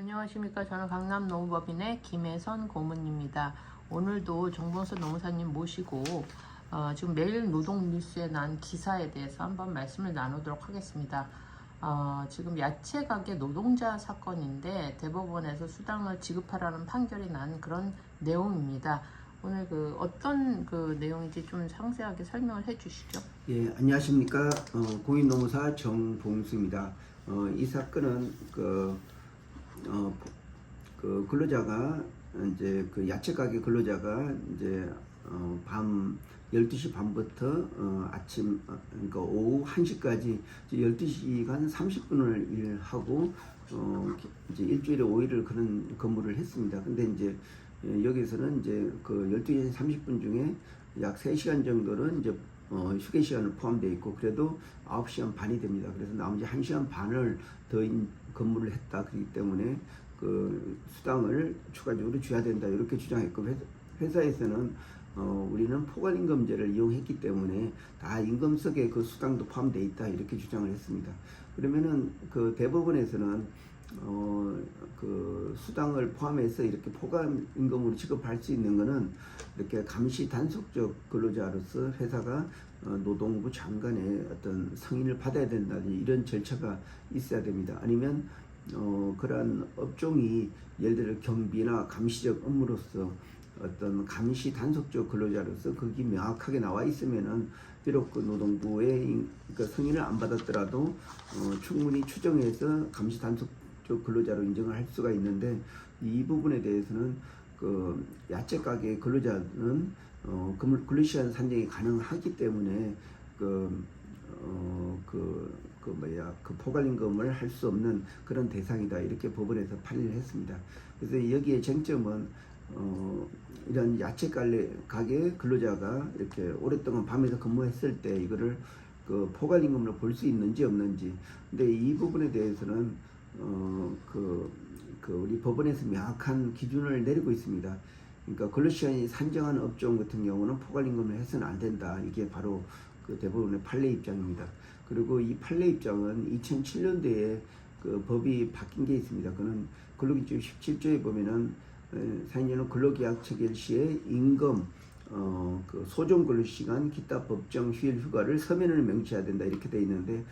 안녕하십니까. 저는 강남노무법인의 김혜선 고문입니다. 오늘도 정봉수 노무사님 모시고 지금 매일 노동뉴스에 난 기사에 대해서 한번 말씀을 나누도록 하겠습니다. 지금 야채 가게 노동자 사건인데 대법원에서 수당을 지급하라는 판결이 난 그런 내용입니다. 오늘 어떤 내용인지 좀 상세하게 설명을 해주시죠. 예, 안녕하십니까. 공인노무사 정봉수입니다. 이 사건은 근로자가 이제 야채 가게 근로자가 이제 밤 12시 반부터 아침 그러니까 오후 1시까지 12시간 30분을 일하고 이제 일주일에 5일을 그런 근무를 했습니다. 근데 이제 여기서는 이제 12시 30분 중에 약 3시간 정도는 이제 휴게 시간을 포함되어 있고 그래도 9시간 반이 됩니다. 그래서 나머지 1시간 반을 더 근무를 했다. 그렇기 때문에 수당을 추가적으로 줘야 된다. 이렇게 주장했고 회사에서는 우리는 포괄임금제를 이용했기 때문에 다 임금속에 수당도 포함되어 있다. 이렇게 주장을 했습니다. 그러면은 대법원에서는 수당을 포함해서 이렇게 포괄임금으로 지급할 수 있는 것은 이렇게 감시 단속적 근로자로서 회사가 노동부 장관의 어떤 승인을 받아야 된다. 이런 절차가 있어야 됩니다. 아니면 그러한 업종이 예를 들어 경비나 감시적 업무로서 어떤 감시 단속적 근로자로서 거기 명확하게 나와 있으면은 비록 노동부의 승인을 안 받았더라도 충분히 추정해서 감시 단속적 근로자로 인정을 할 수가 있는데 이 부분에 대해서는 야채 가게 근로자는 근로시간 산정이 가능하기 때문에 포괄임금을 할 수 없는 그런 대상이다. 이렇게 법원에서 판례를 했습니다. 그래서 여기에 쟁점은 이런 야채 가게 근로자가 이렇게 오랫동안 밤에서 근무했을 때 이거를 포괄임금으로 볼 수 있는지 없는지. 근데 이 부분에 대해서는 우리 법원에서 명확한 기준을 내리고 있습니다. 그러니까 근로시간이 산정한 업종 같은 경우는 포괄임금을 해서는 안 된다. 이게 바로 대법원의 판례 입장입니다. 그리고 이 판례 입장은 2007년도에 법이 바뀐 게 있습니다. 그는 근로기준 17조에 보면은 사인자는 근로계약 체결 시에 임금, 소정 근로시간, 기타 법정 휴일 휴가를 서면으로 명시해야 된다. 이렇게 돼 있는데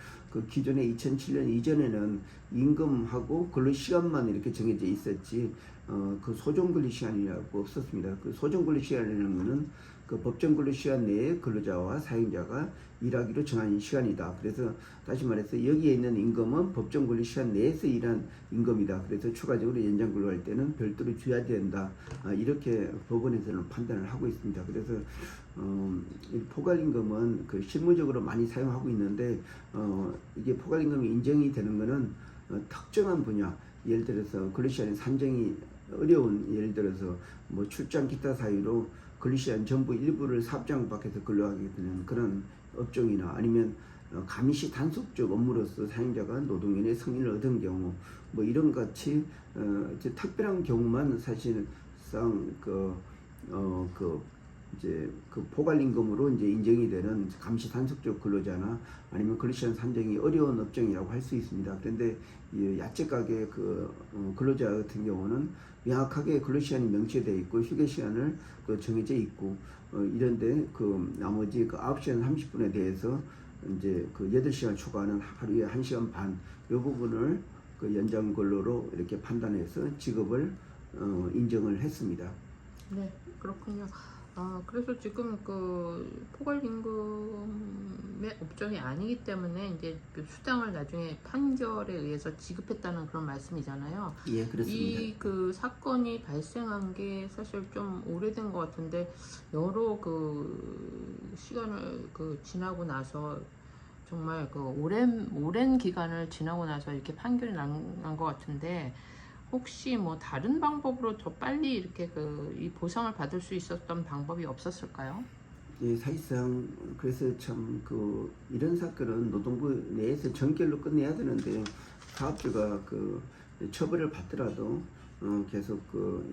기존에 2007년 이전에는 임금하고 근로시간만 이렇게 정해져 있었지 소정 근로시간이라고 없었습니다. 소정 근로시간이라는 것은 법정 근로시간 내에 근로자와 사용자가 일하기로 정한 시간이다. 그래서 다시 말해서 여기에 있는 임금은 법정 근로시간 내에서 일한 임금이다. 그래서 추가적으로 연장 근로할 때는 별도로 줘야 된다. 이렇게 법원에서는 판단을 하고 있습니다. 그래서 이 포괄임금은 실무적으로 많이 사용하고 있는데 이게 포괄임금이 인정이 되는 것은 특정한 분야, 예를 들어서 근로시간의 산정이 어려운, 예를 들어서 출장 기타 사유로 근로시간 전부 일부를 사업장 밖에서 근로하게 되는 그런 업종이나 아니면 감시 단속적 업무로서 사용자가 노동인의 승인을 얻은 경우 이런 같이 특별한 경우만 사실상 포괄임금으로 이제 인정이 되는 감시 단속적 근로자나 아니면 근로시간 산정이 어려운 업종이라고 할 수 있습니다. 그런데 이 야채 가게 근로자 같은 경우는 명확하게 근로시간이 명시되어 있고 휴게 시간을 정해져 있고 이런데 나머지 9시간 30분에 대해서 이제 8시간 초과하는 하루에 1시간 반 이 부분을 연장 근로로 이렇게 판단해서 지급을 인정을 했습니다. 네, 그렇군요. 그래서 지금 포괄임금의 업종이 아니기 때문에 이제 수당을 나중에 판결에 의해서 지급했다는 그런 말씀이잖아요. 예, 그렇습니다. 이 사건이 발생한 게 사실 좀 오래된 것 같은데 여러 시간을 지나고 나서 정말 오랜 기간을 지나고 나서 이렇게 판결이 난 것 같은데 혹시 다른 방법으로 더 빨리 이렇게 이 보상을 받을 수 있었던 방법이 없었을까요? 예, 사실상 그래서 참 이런 사건은 노동부 내에서 전결로 끝내야 되는데 사업주가 처벌을 받더라도 계속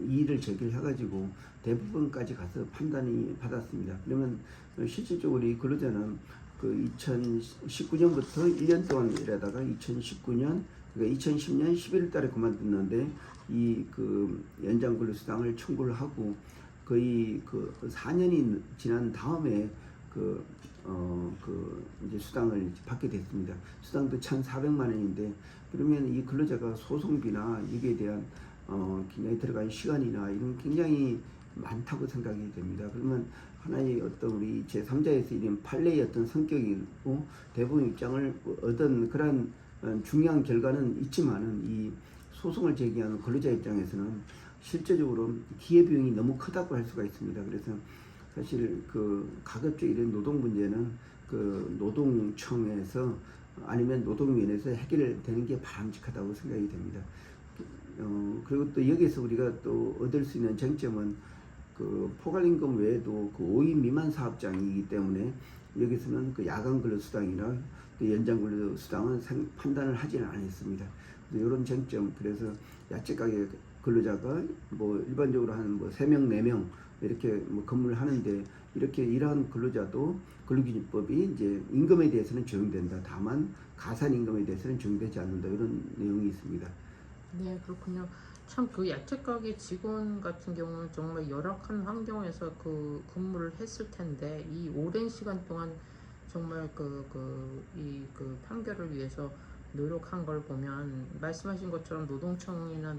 이의를 제기해가지고 대부분까지 가서 판단이 받았습니다. 그러면 실질적으로 이 근로자는 2019년부터 1년 동안 일하다가 2019년 그러니까 2010년 11월 달에 그만뒀는데 이 그 연장 근로 수당을 청구를 하고 거의 그 4년이 지난 다음에 이제 수당을 이제 받게 됐습니다. 수당도 1,400만 원인데 그러면 이 근로자가 소송비나 이게 대한 굉장히 들어간 시간이나 이런 굉장히 많다고 생각이 됩니다. 그러면 하나의 어떤 우리 제3자에서 이런 판례의 어떤 성격이고 대부분 입장을 얻은 그런 중요한 결과는 있지만은 이 소송을 제기하는 근로자 입장에서는 실제적으로 기회비용이 너무 크다고 할 수가 있습니다. 그래서 사실 그 가급적 이런 노동 문제는 그 노동청에서 아니면 노동위원회에서 해결되는 게 바람직하다고 생각이 됩니다. 그리고 또 여기서 우리가 또 얻을 수 있는 쟁점은 그 포괄임금 외에도 그 5인 미만 사업장이기 때문에 여기서는 그 야간 근로 수당이나 또 연장 근로 수당은 판단을 하지는 않았습니다. 이런 쟁점, 그래서 야채 가게 근로자가 뭐 일반적으로 한 뭐 3명, 4명 이렇게 뭐 근무를 하는데 이렇게 이러한 근로자도 근로기준법이 이제 임금에 대해서는 적용된다. 다만 가산 임금에 대해서는 적용되지 않는다. 이런 내용이 있습니다. 네, 그렇군요. 참 그 야채 가게 직원 같은 경우는 정말 열악한 환경에서 그 근무를 했을 텐데 이 오랜 시간 동안 정말 그 판결을 위해서 노력한 걸 보면 말씀하신 것처럼 노동청이나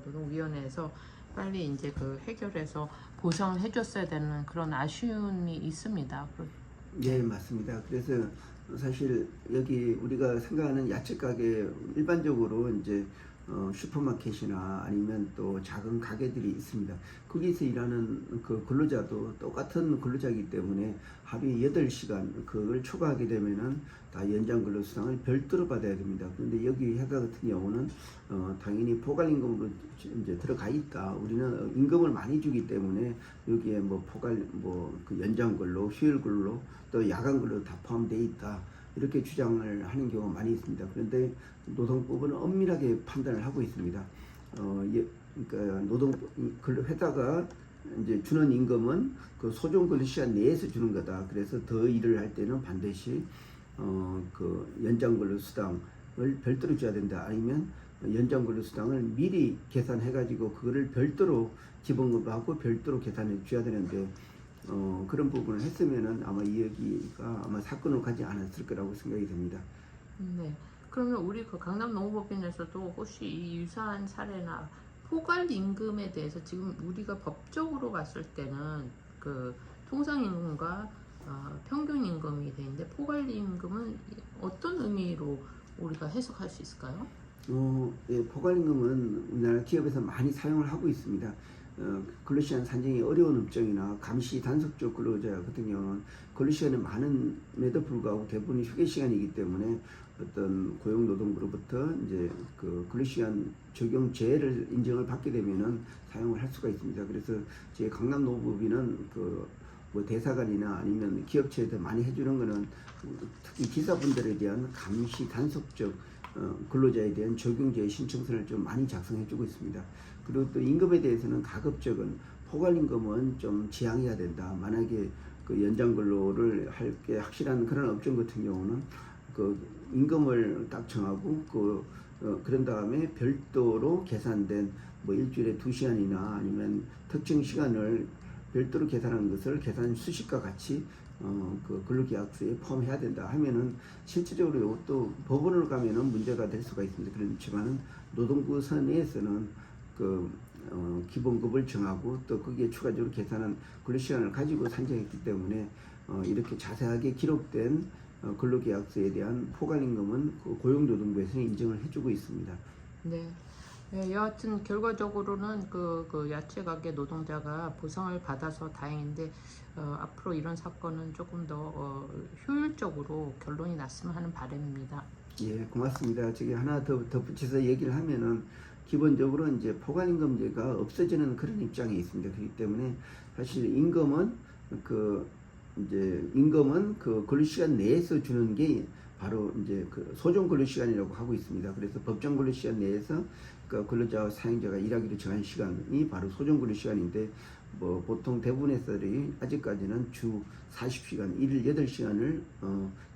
노동위원회에서 빨리 이제 그 해결해서 보상을 해줬어야 되는 그런 아쉬움이 있습니다. 예, 맞습니다. 그래서 사실 여기 우리가 생각하는 야채 가게 일반적으로 이제 슈퍼마켓이나 아니면 또 작은 가게들이 있습니다. 거기서 일하는 그 근로자도 똑같은 근로자이기 때문에 하루에 8시간 그걸 초과하게 되면은 다 연장 근로 수당을 별도로 받아야 됩니다. 그런데 여기 회사 같은 경우는 당연히 포괄임금으로 이제 들어가 있다. 우리는 임금을 많이 주기 때문에 여기에 뭐 그 연장 근로, 휴일 근로, 또 야간 근로 다 포함되어 있다. 이렇게 주장을 하는 경우가 많이 있습니다. 그런데 노동법은 엄밀하게 판단을 하고 있습니다. 그러니까 회사가 이제 주는 임금은 그 소정 근로 시간 내에서 주는 거다. 그래서 더 일을 할 때는 반드시 그 연장 근로 수당을 별도로 줘야 된다. 아니면 연장 근로 수당을 미리 계산해 가지고 그거를 별도로 지분금하고 별도로 계산해 줘야 되는데 그런 부분을 했으면은 아마 이 얘기가 아마 사건으로 가지 않았을 거라고 생각이 됩니다. 네. 그러면 우리 그 강남 노무법인에서도 혹시 이 유사한 사례나 포괄 임금에 대해서 지금 우리가 법적으로 봤을 때는 그 통상 임금과 평균 임금이 되는데 포괄 임금은 어떤 의미로 우리가 해석할 수 있을까요? 예, 포괄임금은 우리나라 기업에서 많이 사용을 하고 있습니다. 근로시간 산정이 어려운 업종이나 감시 단속적 근로자 같은 경우는 근로시간이 많음에도 불구하고 대부분 휴게시간이기 때문에 어떤 고용노동부로부터 이제 그 근로시간 적용 제외를 인정을 받게 되면은 사용을 할 수가 있습니다. 그래서 제 강남노법인은 그 뭐 대사관이나 아니면 기업체에서 많이 해주는 거는 특히 기사분들에 대한 감시 단속적 근로자에 대한 적용제의 신청서를 좀 많이 작성해주고 있습니다. 그리고 또 임금에 대해서는 가급적은 포괄임금은 좀 지양해야 된다. 만약에 그 연장 근로를 할 게 확실한 그런 업종 같은 경우는 그 임금을 딱 정하고 그런 다음에 별도로 계산된 뭐 일주일에 2시간이나 아니면 특정 시간을 별도로 계산하는 것을 계산 수식과 같이 그 근로계약서에 포함해야 된다 하면은 실질적으로 이것도 법원으로 가면은 문제가 될 수가 있습니다. 그렇지만은 노동부 선에서는 기본급을 정하고 또 거기에 추가적으로 계산한 근로시간을 가지고 산정했기 때문에 이렇게 자세하게 기록된 근로계약서에 대한 포괄임금은 그 고용노동부에서 인정을 해주고 있습니다. 네. 네, 여하튼 결과적으로는 그 야채 가게 노동자가 보상을 받아서 다행인데 앞으로 이런 사건은 조금 더 효율적으로 결론이 났으면 하는 바람입니다. 예, 고맙습니다. 저기 하나 더 덧붙여서 얘기를 하면은 기본적으로 이제 포괄임금제가 없어지는 그런 입장에 있습니다. 그렇기 때문에 사실 임금은 그 근로시간 내에서 주는 게 바로 이제 그 소정 근로시간이라고 하고 있습니다. 그래서 법정 근로시간 내에서 그 근로자와 사용자가 일하기로 정한 시간이 바로 소정 근로시간인데 뭐 보통 대부분의 회사들이 아직까지는 주 40시간, 일일 8시간을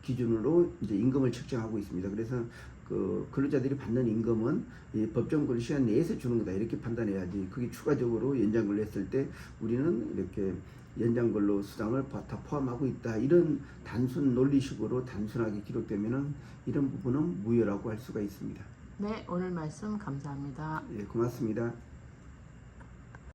기준으로 이제 임금을 책정하고 있습니다. 그래서 그 근로자들이 받는 임금은 이 법정 근로 시간 내에서 주는 거다 이렇게 판단해야지. 그게 추가적으로 연장 근로 했을 때 우리는 이렇게 연장 근로 수당을 다 포함하고 있다 이런 단순 논리식으로 단순하게 기록되면은 이런 부분은 무효라고 할 수가 있습니다. 네, 오늘 말씀 감사합니다. 예, 고맙습니다.